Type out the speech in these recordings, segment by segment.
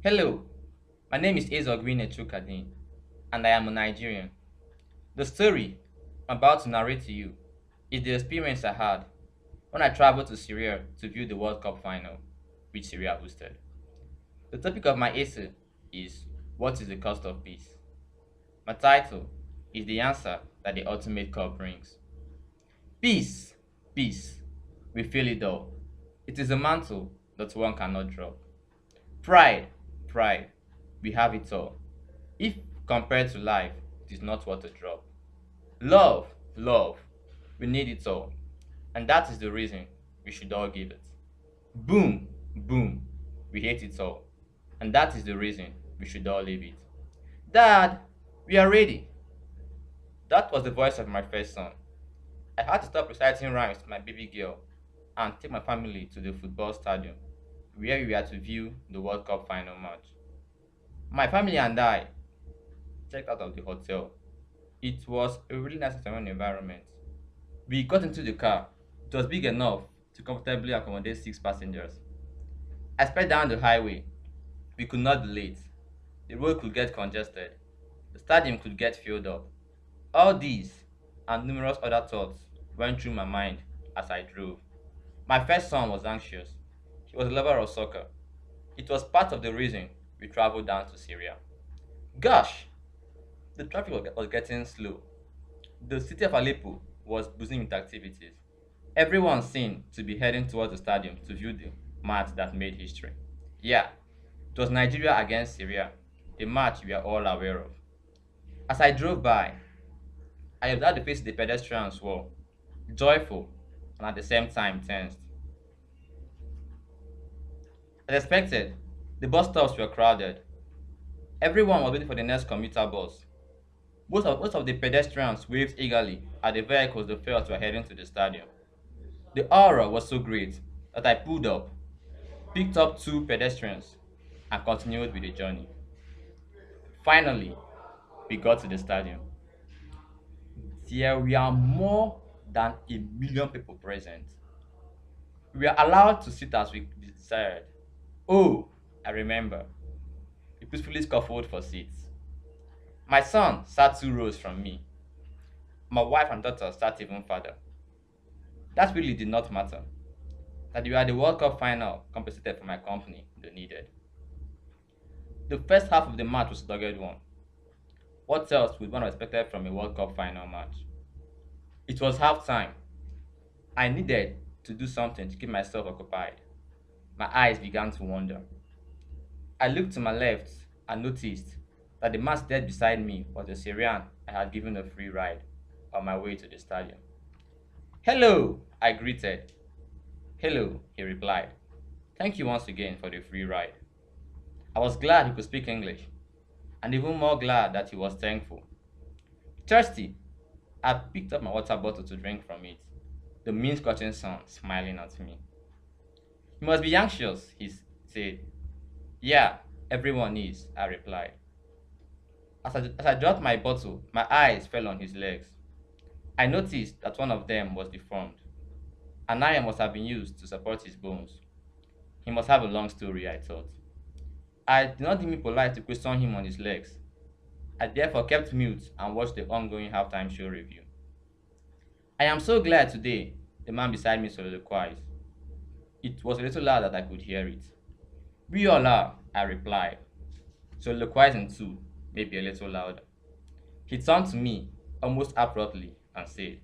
Hello, my name is Ezogwine Chukadin, and I am a Nigerian. The story I'm about to narrate to you is the experience I had when I traveled to Syria to view the World Cup final, which Syria hosted. The topic of my essay is What is the cost of peace? My title is the answer that the ultimate cup brings. Peace, peace, we feel it all. It is a mantle that one cannot drop. Pride, pride, we have it all. If compared to life, it is not worth a drop. Love, love, we need it all. And that is the reason we should all give it. Boom, boom, we hate it all. And that is the reason we should all leave it. Dad, we are ready. That was the voice of my first son. I had to stop reciting rhymes to my baby girl and take my family to the football stadium where we were to view the World Cup final match. My family and I checked out of the hotel. It was a really nice serene environment. We got into the car. It was big enough to comfortably accommodate 6 passengers. I sped down the highway. We could not be late. The road could get congested. The stadium could get filled up. All these and numerous other thoughts went through my mind as I drove. My first son was anxious. He was a lover of soccer. It was part of the reason we traveled down to Syria. Gosh, the traffic was getting slow. The city of Aleppo was buzzing with activities. Everyone seemed to be heading towards the stadium to view the match that made history. Yeah, it was Nigeria against Syria, the match we are all aware of. As I drove by, I observed the faces the pedestrians were joyful and at the same time tensed. As expected, the bus stops were crowded. Everyone was waiting for the next commuter bus. Most of the pedestrians waved eagerly at the vehicles they felt were heading to the stadium. The aura was so great that I pulled up, picked up 2 pedestrians, and continued with the journey. Finally, we got to the stadium. There were more than a million people present. We were allowed to sit as we desired. Oh, I remember. We peacefully scuffled for seats. My son sat 2 rows from me. My wife and daughter sat even further. That really did not matter. That we were at the World Cup final compensated for my company they needed. The first half of the match was a dogged one. What else would one have expected from a World Cup final match? It was halftime. I needed to do something to keep myself occupied. My eyes began to wander. I looked to my left and noticed that the man dead beside me was a Syrian I had given a free ride on my way to the stadium. Hello, I greeted. Hello, he replied. Thank you once again for the free ride. I was glad he could speak English, and even more glad that he was thankful. Thirsty, I picked up my water bottle to drink from it, the mean scorching sun smiling at me. You must be anxious, he said. Yeah, everyone is, I replied. As I dropped my bottle, my eyes fell on his legs. I noticed that one of them was deformed. An iron must have been used to support his bones. He must have a long story, I thought. I did not deem it polite to question him on his legs. I therefore kept mute and watched the ongoing halftime show review. I am so glad today, the man beside me soliloquized. It was a little loud that I could hear it. We all are, I replied, soliloquizing too, maybe a little louder. He turned to me almost abruptly and said,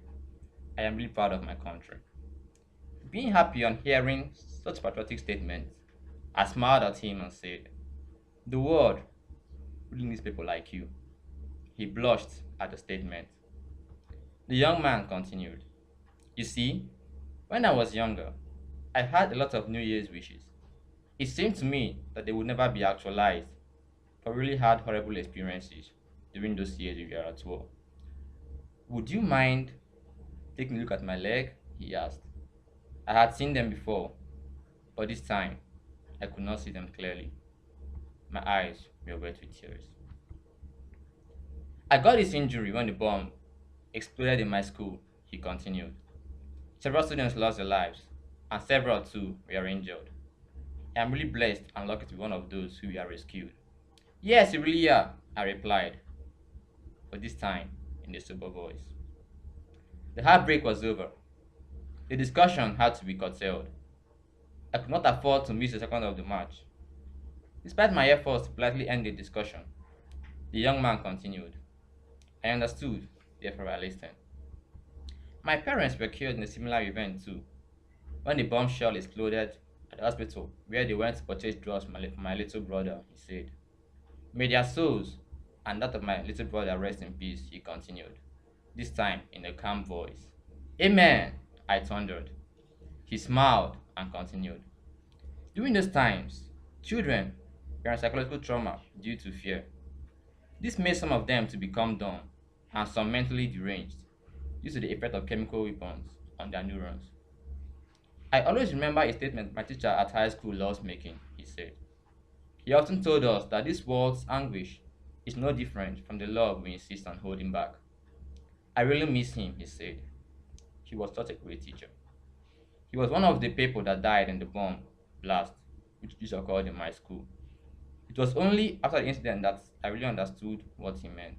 I am really proud of my country. Being happy on hearing such patriotic statements, I smiled at him and said, the world really needs people like you. He blushed at the statement. The young man continued, you see, when I was younger, I had a lot of New Year's wishes. It seemed to me that they would never be actualized, but really had horrible experiences during those years we were at war. Would you mind taking a look at my leg? He asked. I had seen them before, but this time I could not see them clearly. My eyes were wet with tears. I got this injury when the bomb exploded in my school, he continued. Several students lost their lives, and several too were injured. I am really blessed and lucky to be one of those who were rescued. Yes, you really are, I replied, but this time in a sober voice. The heartbreak was over. The discussion had to be curtailed. I could not afford to miss a second of the match. Despite my efforts to politely end the discussion, the young man continued. I understood, therefore I listened. My parents were killed in a similar event too, when the bombshell exploded at the hospital where they went to purchase drugs for my little brother, he said. May their souls and that of my little brother rest in peace, he continued, this time in a calm voice. Amen, I thundered. He smiled and continued. During those times, children were in psychological trauma due to fear. This made some of them to become dumb and some mentally deranged due to the effect of chemical weapons on their neurons. I always remember a statement my teacher at high school loves making, he said. He often told us that this world's anguish is no different from the love we insist on holding back. I really miss him, he said. He was such a great teacher. He was one of the people that died in the bomb blast which occurred in my school. It was only after the incident that I really understood what he meant.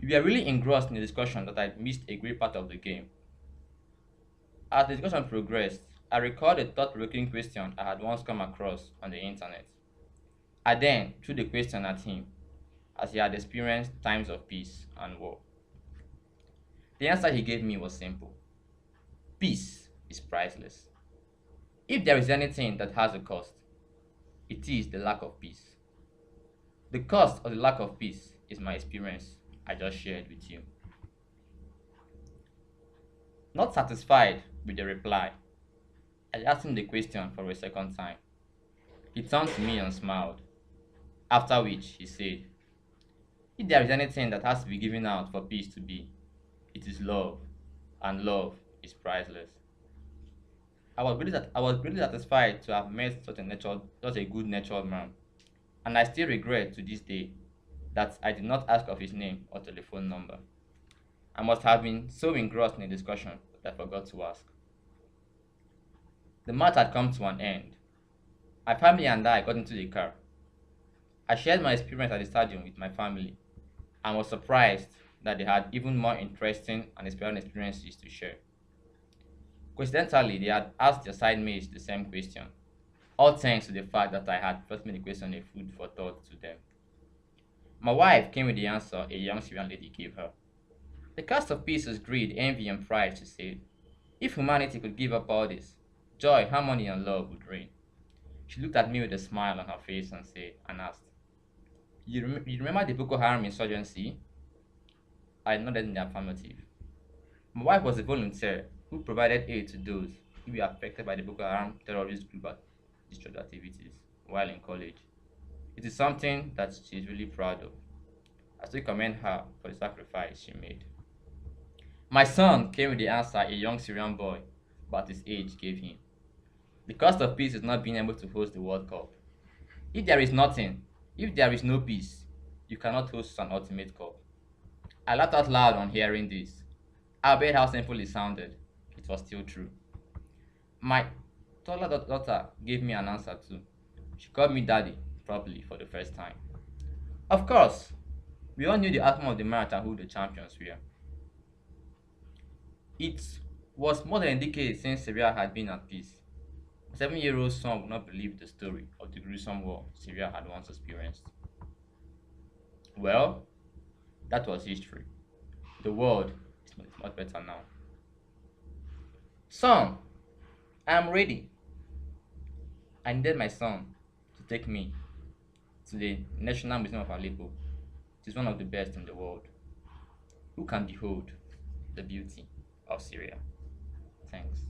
We were really engrossed in the discussion that I missed a great part of the game. As the discussion progressed, I recalled a thought-provoking question I had once come across on the internet. I then threw the question at him, as he had experienced times of peace and war. The answer he gave me was simple. Peace is priceless. If there is anything that has a cost, it is the lack of peace. The cost of the lack of peace is my experience I just shared with you. Not satisfied with the reply, I asked him the question for a second time. He turned to me and smiled, after which he said, if there is anything that has to be given out for peace to be, it is love, and love is priceless. I was really satisfied to have met such a good natured man, and I still regret to this day that I did not ask of his name or telephone number. I must have been so engrossed in the discussion that I forgot to ask. The match had come to an end. My family and I got into the car. I shared my experience at the stadium with my family and was surprised that they had even more interesting and inspiring experiences to share. Coincidentally, they had asked their side mates the same question, all thanks to the fact that I had first made the question a food for thought to them. My wife came with the answer a young Syrian lady gave her. The cost of peace is greed, envy, and pride, she said. If humanity could give up all this, joy, harmony, and love would reign. She looked at me with a smile on her face and asked, you remember the Boko Haram insurgency? I nodded in the affirmative. My wife was a volunteer who provided aid to those who were affected by the Boko Haram terrorist group discharge activities while in college. It is something that she is really proud of. I still commend her for the sacrifice she made. My son came with the answer a young Syrian boy about his age gave him. The cost of peace is not being able to host the World Cup. If there is nothing, if there is no peace, you cannot host an ultimate cup. I laughed out loud on hearing this. Albeit how simple it sounded, it was still true. My taller daughter gave me an answer too. She called me daddy properly for the first time. Of course, we all knew the outcome of the match and who the champions were. It was more than a decade since Syria had been at peace. A 7-year-old son would not believe the story of the gruesome war Syria had once experienced. Well, that was history. The world is much better now. Son, I am ready. I needed my son to take me to the National Museum of Aleppo. It is one of the best in the world. Who can behold the beauty of Syria? Thanks.